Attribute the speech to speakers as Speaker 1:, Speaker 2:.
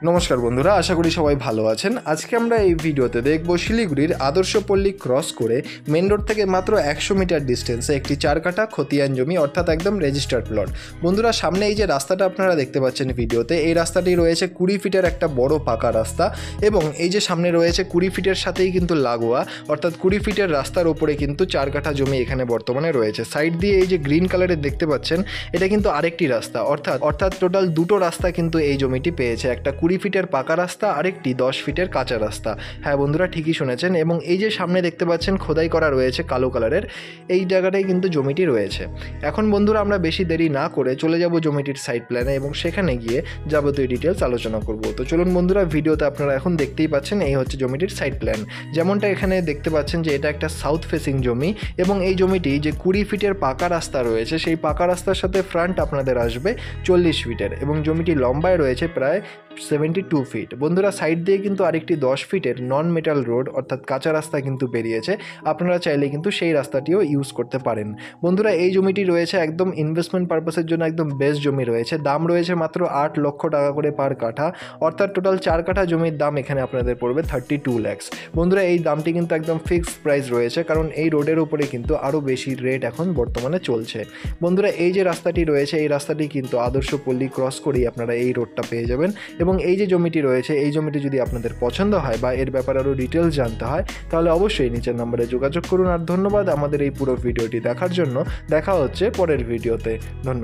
Speaker 1: নমস্কার বন্ধুরা, আশা করি সবাই ভালো আছেন। আজকে আমরা এই ভিডিওতে দেখব শিলিগুড়ির আদর্শপল্লী ক্রস করে মেন রোড থেকে মাত্র 100 মিটার ডিস্টেন্সে একটি 4 কাঠা খতিয়ান জমি, অর্থাৎ একদম রেজিস্টার্ড প্লট। বন্ধুরা, সামনে এই যে রাস্তাটা আপনারা দেখতে পাচ্ছেন ভিডিওতে, এই রাস্তাটি রয়েছে 20 ফিটের একটা বড় পাকা রাস্তা, এবং এই যে সামনে রয়েছে 20 ফিটের সাথেই কিন্তু লাগোয়া, অর্থাৎ 20 ফিটের রাস্তার ওপরে কিন্তু 4 কাঠা জমি এখানে বর্তমানে রয়েছে। সাইড দিয়ে এই যে গ্রিন কালারের দেখতে পাচ্ছেন, এটা কিন্তু আরেকটি রাস্তা, অর্থাৎ টোটাল দুটো রাস্তা কিন্তু এই জমিটি পেয়েছে, একটা 20 ফিটের পাকা রাস্তা, আরেকটি 10 ফিটের কাঁচা রাস্তা। হ্যাঁ বন্ধুরা, ঠিকই শুনেছেন। এবং এই যে সামনে দেখতে পাচ্ছেন খোদাই করা রয়েছে কালো কালারের, এই জায়গাটাই কিন্তু জমিটি রয়েছে। এখন বন্ধুরা, আমরা বেশি দেরি না করে চলে যাব জমিটির সাইড প্ল্যানে এবং সেখানে গিয়ে যাবতীয় ডিটেলস আলোচনা করব। তো চলুন বন্ধুরা, ভিডিওতে আপনারা এখন দেখতেই পাচ্ছেন এই হচ্ছে জমিটির সাইড প্ল্যান। যেমনটা এখানে দেখতে পাচ্ছেন যে এটা একটা সাউথ ফেসিং জমি, এবং এই জমিটি যে 20 ফিটের পাকা রাস্তা রয়েছে, সেই পাকা রাস্তার সাথে ফ্রন্ট আপনাদের আসবে 40 ফিটের, এবং জমিটি লম্বায় রয়েছে প্রায় 72 ফিট। বন্ধুরা, সাইড দিয়ে কিন্তু আরেকটি 10 ফিটের নন মেটাল রোড, অর্থাৎ কাঁচা রাস্তা কিন্তু বেরিয়েছে। আপনারা চাইলে কিন্তু সেই রাস্তাটিও ইউজ করতে পারেন। বন্ধুরা, এই জমিটি রয়েছে একদম ইনভেস্টমেন্ট পারপাসের জন্য একদম বেস্ট জমি রয়েছে। দাম রয়েছে মাত্র 8 লক্ষ টাকা করে পার কাঠা, অর্থাৎ টোটাল 4 কাঠা জমির দাম এখানে আপনাদের পড়বে 32 ল্যাক্স। বন্ধুরা, এই দামটি কিন্তু একদম ফিক্সড প্রাইস রয়েছে, কারণ এই রোডের উপরে কিন্তু আরও বেশি রেট এখন বর্তমানে চলছে। বন্ধুরা, এই যে রাস্তাটি রয়েছে, এই রাস্তাটি কিন্তু আদর্শপল্লী ক্রস করেই আপনারা এই রোডটা পেয়ে যাবেন। এবং এই যে জমিটি রয়েছে, এই জমিটি যদি আপনাদের পছন্দ হয় বা এর ব্যাপারে আরও ডিটেলস জানতে হয়, তাহলে অবশ্যই নিচের নম্বরে যোগাযোগ করুন। আর ধন্যবাদ আমাদের এই পুরো ভিডিওটি দেখার জন্য। দেখা হচ্ছে পরের ভিডিওতে। ধন্যবাদ।